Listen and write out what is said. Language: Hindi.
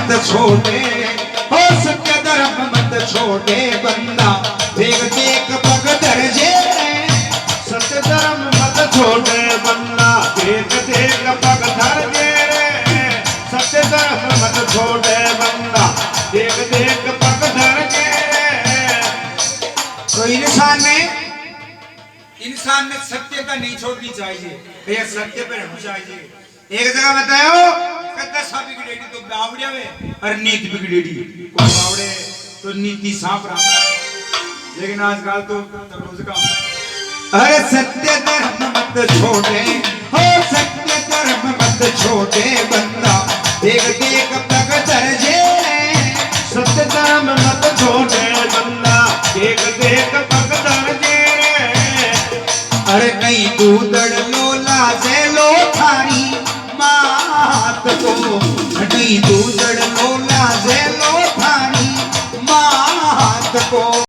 मत छोड़े हो सत्य धर्म मत छोड़े बंदा देख देख पग दर्जे सत्य धर्म मत छोड़े बंदा देख देख पग दर्जे सत्य धर्म मत छोड़े बंदा देख देख पग दर्जे। तो इंसान ने सत्यता नहीं छोड़नी चाहिए भैया सत्य पे रहना चाहिए। एक जगह बताओ दशा बिगड़ेगी तो बावड़े में और नीति बिगड़ेगी कोई बावड़े तो नीति सांप रहा लेकिन आजकल तो रोज का अरे सत्य धर्म मत छोड़े हो सत्य धर्म मत छोड़े बंदा देख देख पग दर्जे सत्य धर्म मत छोड़े बंदा देख देख पग दर्जे। अरे नहीं तू दड़ लो लाजे लो थारी मात को नहीं तू दड़ लो